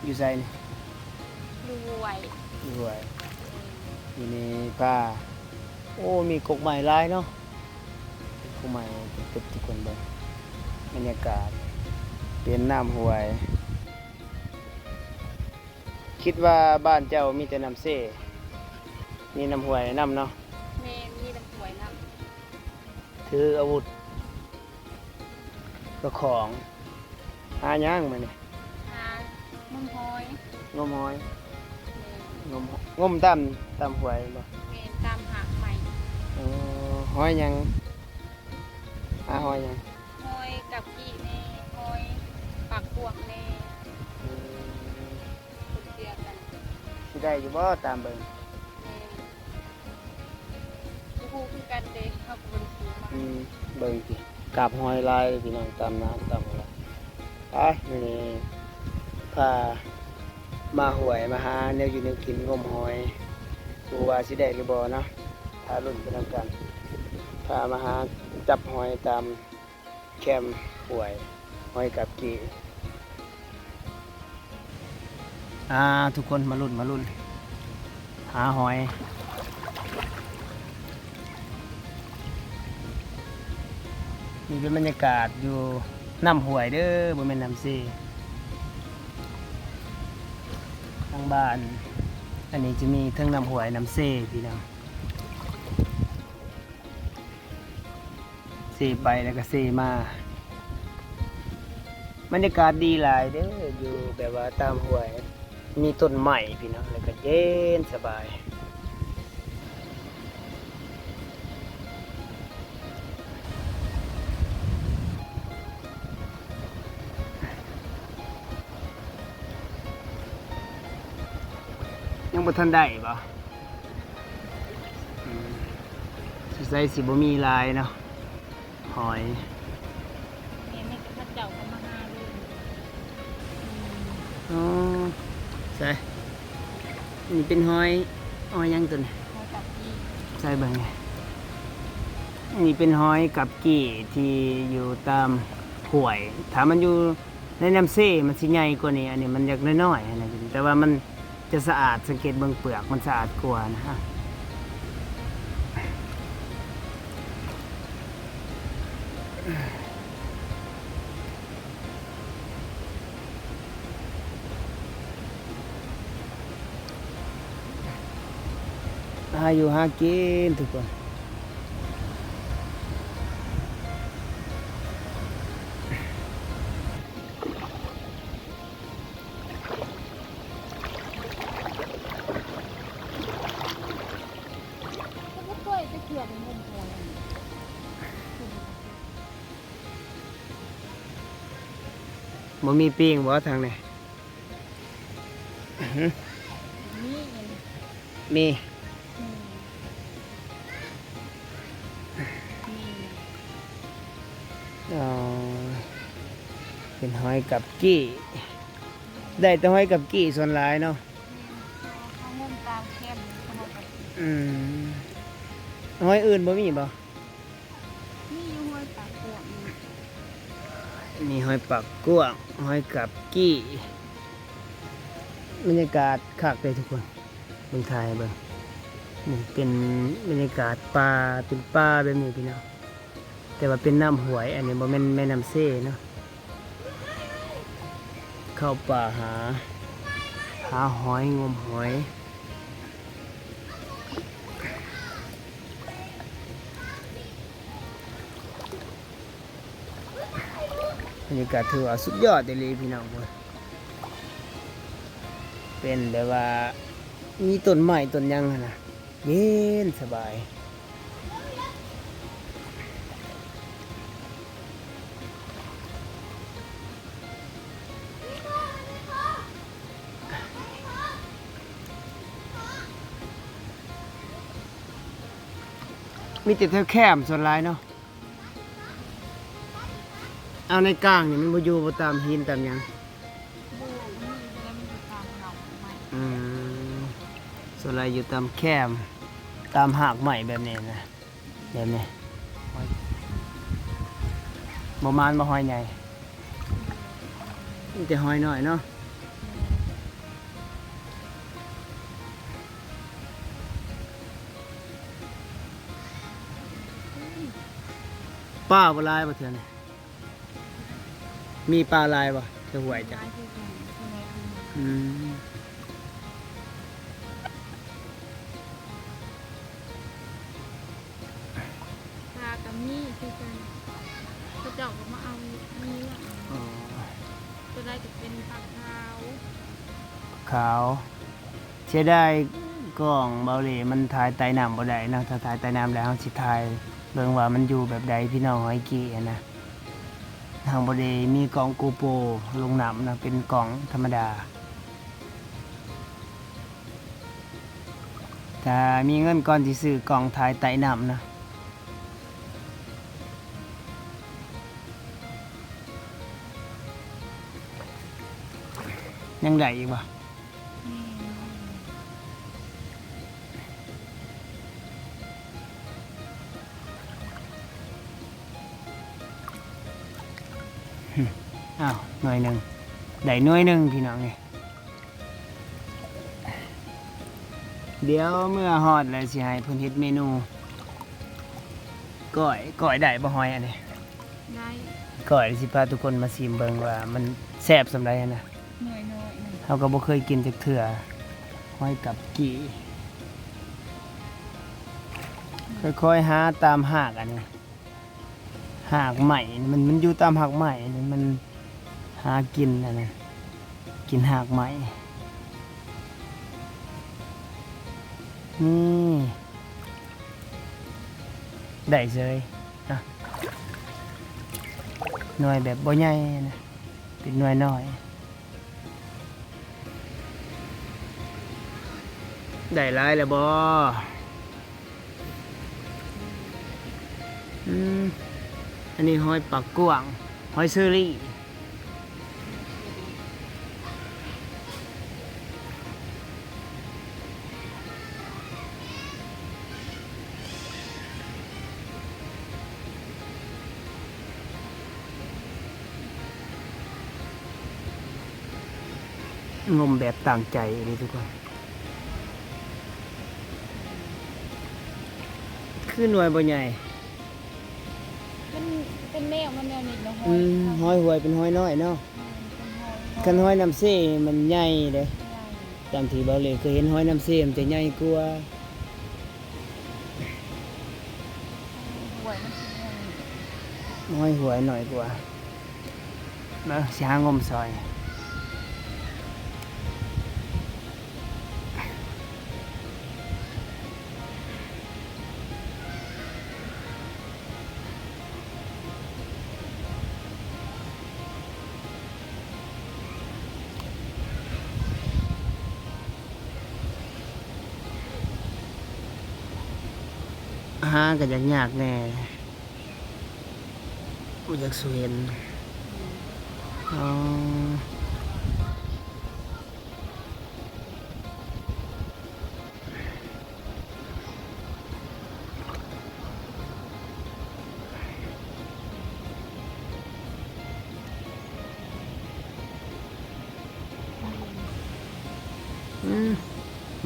อยู่ไสนี่ อยู่ไหว อยู่ห้วยอยู่ในป่าโอ้มีกกไม้หลายเนาะกกไม้เต็มทุกคนเบิ่งบรรยากาศเป็นน้ำห้วย คิดว่าบ้านเจ้ามีแต่น้ำเซ่มีน้ำห้วยน้ำเนาะ แม่มีลำหวยน้ ถืออาวุธก็ของหาย่างมาเนี่ย ำหานุ่มหอย งมหอย แม่ งมตามห้วยบ่ แม่ตามหากใหม่ หอยหยังหาหอยหยัง หอยกับกี้แน่หอยปากพวกแน่คนเดียวกัน สิได้อยู่บ่ตามเบิ่ง แม่ลูกคือกันเด้เขาก็บริสุทธิ์มา เบิ่งสิกาบหอยลายพี่น้องตามน้ำตามอะไรไปมื้อนี้พามาห้วยมาหาแนวอยู่แนวกินงมหอยดูว่าสิได้หรือบ่เนาะพาลุ้นไปนำกันพามาหาจับหอยตามแคมป์ห้วยหอยกับกี่ทุกคนมาลุ้นหาหอยนี่เป็นบรรยากาศอยู่น้ำห้วยเด้อบนแม่น้ำซีทางบ้านอันนี้จะมีทั้งน้ำห้วยน้ำเซ่พี่น้องเซ่ไปแล้วก็เซ่มาบรรยากาศดีหลายเด้ออยู่แบบว่าตามห้วยมีต้นไม้พี่น้องแล้วก็เย็นสบายยังบ่ทันได้บ่ใส่สิบ่มีลายเนาะหอย แม่ไม่กระทัดเจ้าก็มาหาเลย อ๋อใส่นี่เป็นหอยยังตัวนี้ หอยกับกี้ ใส่เบิ่งไงนี่เป็นหอยกับกี่ที่อยู่ตามห้วยถ้ามันอยู่ในน้ำเซ่มันสิใหญ่กว่านี้อันนี้มันอยากน้อยๆนะแต่ว่ามันจะสะอาดสังเกตเบิ่งเปลือกมันสะอาดกว่านะฮะหาอยู่หากินทุกคนก็ไม่ค่อยจะเกี่ยวกับงมหอย บ่มีปิ้งบ่ทางไหน นี่เอง มี อืมนี่ อ๋อเป็นหอยกับกี้ได้แต่หอยกับกี้ส่วนหลายเนาะ เขางมตามแคมป์เขาบอกกับ หอยอื่นบ่มีบ่ นี่อยู่ห้วยปากพวกนี่ มีหอยปักก้วงหอยกับกี้บรรยากาศคักเลยทุกคนเบิ่งถ่ายเบิ่งนี่เป็นบรรยากาศป่าเป็นป่าแบบนี้พี่น้องแต่ว่าเป็นน้ำห้วยอันนี้บ่แม่นแม่น้ำเซ่เนาะเข้าป่าหาหอยงมหอยบรรยากาศถือว่าสุดยอดเลยพี่น้องเว้ยเป็นแบบว่ามีต้นไม้ต้นหยังหั้นนะเย็นสบายมีแต่แถวแคมส่วนหลายเนาะเอาในกลางนี่มันบ่อยู่บ่ตามหินตามหยัง บูนี่แล้วมันอยู่ตามเหงาไม้ ส่วนหลายอยู่ตามแคมตามหากใหม่แบบนี้นะแบบนี้บ่มานบ่หอยใหญ่มีแต่หอยน้อยเนาะ ป้าบ่ลายบ่เถื่อนนี่มีปลาลายบ่เถื่อหวยจ้ะ ร้านที่กันใช่ไหม อืม ปลากับมี่คือกันกระจอกก็มาเอามีละ อ๋อ ตัวได้จะเป็นปลาขาว ขาวเสียดายกล้องเบาเหล่มันถ่ายใต้น้ำบ่ได้นะถ้าถ่ายใต้น้ำแล้วเราสิถ่ายเบิ่งว่ามันอยู่แบบใดพี่น้องหอยกี้อะนะทางบ่ได้มีกล้อง GoPro ลงน้ำนะเป็นกล้องธรรมดาถ้ามีเงินก่อนสิซื้อกล้องถ่ายใต้น้ำนะยังได้อีกบ่ อ้าวหน่วยหนึ่งได้หน่วยหนึ่งพี่น้องนี่เดี๋ยวเมื่อฮอดแล้วสิให้เพิ่นเฮ็ดเมนูก้อยได้บ่ฮอยอันนี้ ได้ ก้อยสิพาทุกคนมาชิมเบิ่งว่ามันแซ่บสำใดนะ หน่อยหน่อย เฮาก็บ่เคยกินจักเทื่อฮอยกับกี่ค่อยๆหาตามหากอันนี้หากใหม่มันอยู่ตามหากใหม่นี่มันหากินอันนี้กินหากใหม่นี่ได้เลยอ่ะหน่วยแบบบ่ใหญ่นะเป็นหน่วยน้อยได้หลายแล้วบ่อันนี้หอยปักกวางหอยเชอรี่งมแบบต่างใจนี่ทุกคนคือหน่วยบ่ใหญ่ มันเป็นแมวมันแมวนิดเนาะ หอยหวยเป็นหอยน้อยเนาะ เป็นหอย คันหอยน้ำเซ่มันใหญ่เด้ตามที่เบาเลยเคยเห็นหอยน้ำเซ่มันจะใหญ่กว่า หวยมันเป็น หอยหวยหน่อยกว่ามาสิหางมซอยหาก็ยากๆแน่บ่อยากสเห็นอ๋อ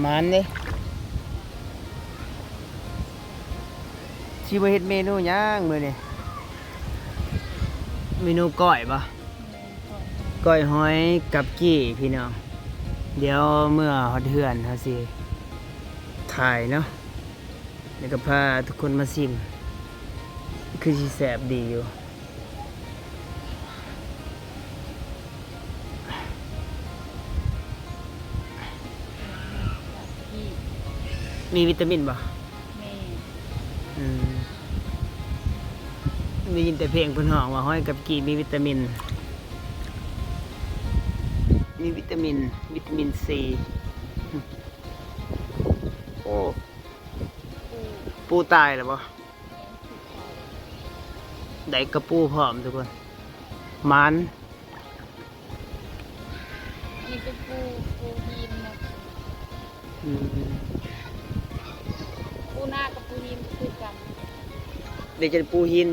มันเด้สิบ่เฮ็ดเมนูหยังมื้อนี้เมนูก้อยบ่ก้อยหอยกับกี้พี่น้องเดี๋ยวเมื่อฮอดเฮือนเฮาสิถ่ายเนาะแล้วก็พาทุกคนมาชิมคือสิแซ่บดีอยู่มีวิตามินบ่ แม่ ได้ยินแต่เพลงเพิ่นฮ้องว่าหอยกับกี้มีวิตามิน มีวิตามินซีโอ้ปูตายแล้วบ่ได้กระปูพร้อมทุกคนมัน อันนี้เป็นปูยีนนะ อืม ปูหน้ากับปูยีนคือกัน เดี๋ยวจะปูหิน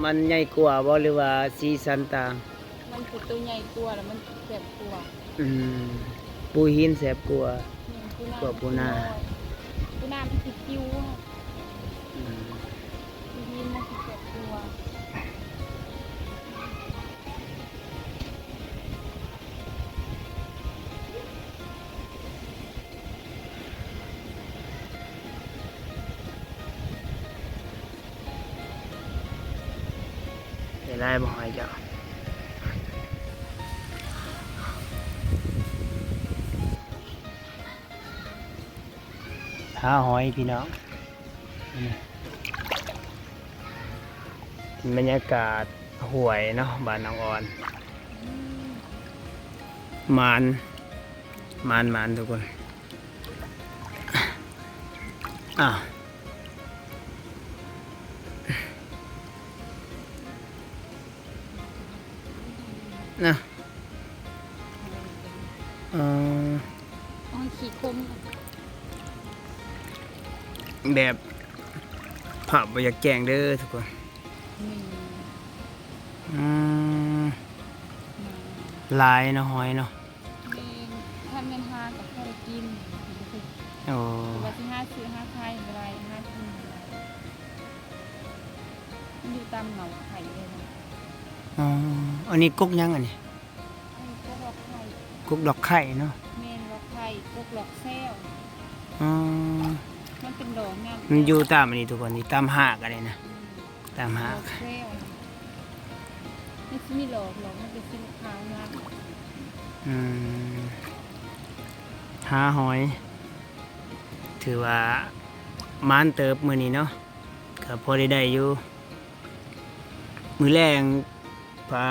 มันใหญ่กว่าบ่หรือว่าสีสันต่าง มันคือตัวใหญ่ตัวแล้วมันแสบตัว ปูหินแสบกว่า ปู ปูหน้า ปูหน้ามันคือคิ้วอะปูยีนมันคือแสบตัว เดี๋ยวได้บ่หอยเจ้าหาหอยพี่น้องบรรยากาศห่วยเนาะบ้านน้องอ่อนมานทุกคนอ้าวนะอ๋อขี้คม แบบผับบ่อยากแจ้งเด้อทุกคนลายเนาะหอยเนาะทำเป็นห้ากับข้าวกิน โอ้ ว่าที่ห้าซื้อห้าไข่อะไรห้ากินมันอยู่ตามเหงาไข่เลยนะ อ๋ออันนี้กุ๊กยังอันนี้ ก็ดอกไข่ กุ๊กดอกไข่เนาะ เมนดอกไข่กุกดอกแซว อ๋อ มันเป็นดอกงาม มันอยู่ตามอันนี้ทุกคนนี่ตามหากอะไรนะตามหา ดอก กแซวไม่ใช่มีหลอกมันเป็นสีขาวงาม อืมหาหอย ถือว่ามานเติบมือนี้เนาะก็พอได้อยู่มือแรงพา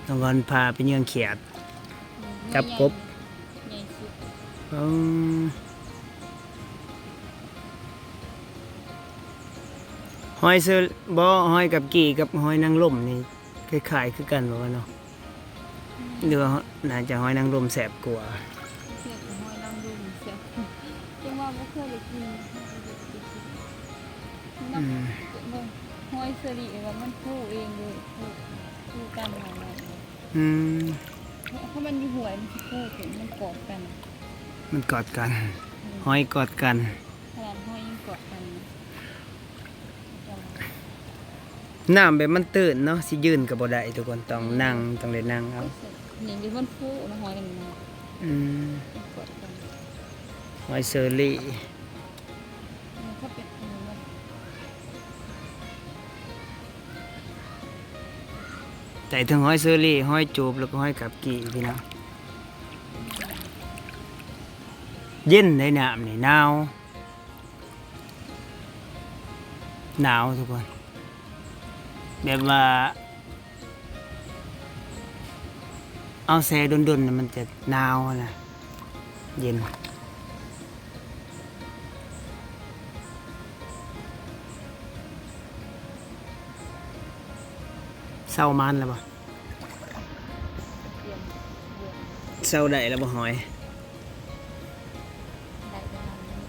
ต้องก่อนพาไปเยืองเขียด จับกบ ใหญ่สุด หอยเสือบ่หอยกับกี่กับหอยนางรมนี่คล้ายๆคือกันบ่วะเนาะหรือว่าน่าจะหอยนางรมแสบกว่า เสียบหอยนางรมเสียบจังว่าไม่เคยได้กินมันหอยเสรีว่ามันพูเองเลยพูตามเราเลย อืม เพราะมันอยู่หวยมันพูถึงมันกอดกัน มันกอดกัน หอยกอดกัน ขนาดหอยยังกอดกัน น้ำแบบมันตื่นเนาะสิยืนกับบ่ได้ทุกคนต้องนั่งต้องเลยนั่งเอา อย่างที่มันพูนะหอยนั่นนะ อืม กอดกัน หอยเชอรี่ มันก็เป็นมัน แต่ถึงหอยเชอรี่หอยจูบแล้วก็หอยกับกี่พี่น้องเย็นในน้ำนี่หนาวทุกคนแบบว่าเอาแซ่ดนๆน่ะมันจะหนาวนะเย็นเศร้ามันแล้วบ่ เตรียมเบื่อ เศร้าได้แล้วบ่หอย ได้ประมาณนี้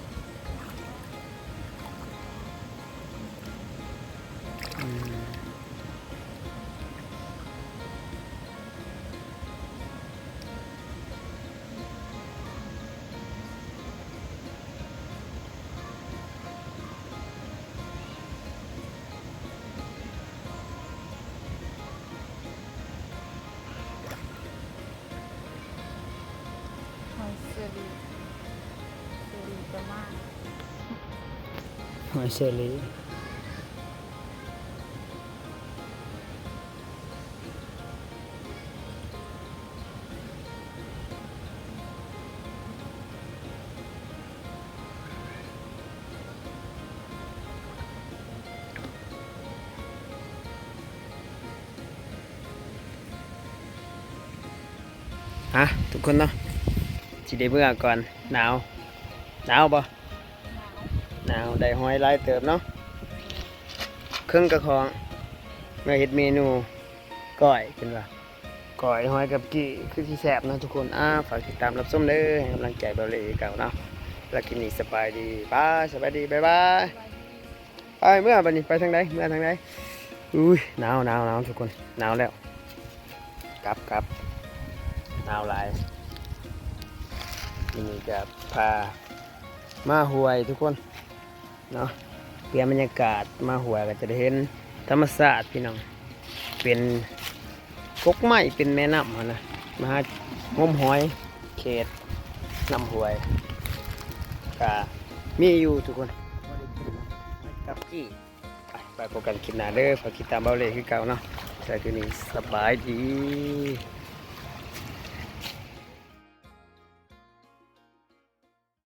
หอยเสรีประมาณ หอยเชอรี่ทุกคนเนาะสิได้เมื่อก่อนหนาวบ่หนาวได้หอยหลายเติบเนาะเครื่องกระของมาเฮ็ดเมนูก้อยเป็นว่าก้อยหอยกับกี่คือสิแซ่บเนาะทุกคนฝากติดตามรับชมเด้อให้กำลังใจเบาเลยเก่าเนาะแล้วกินนี่สบายดีสบายดีบ๊ายบายไปเมื่อบัดนี้ไปทางใดเมื่อทางใดอุ้ยหนาวทุกคนหนาวแล้วกลับหนาวหลายนี่จะพามาหวยทุกคนเนาะเปลี่ยนบรรยากาศมาหวยก็จะได้เห็นธรรมชาติพี่น้องเป็นกกไม้เป็นแม่น้ำนะมาหางมหอยเขตน้ำหวยก็มีอยู่ทุกคนกับกี่ไป ไปพบกันคลิปหน้าเด้อฝากติดตามเบาเล่คือเก่าเนาะแต่คืนนี้สบายดี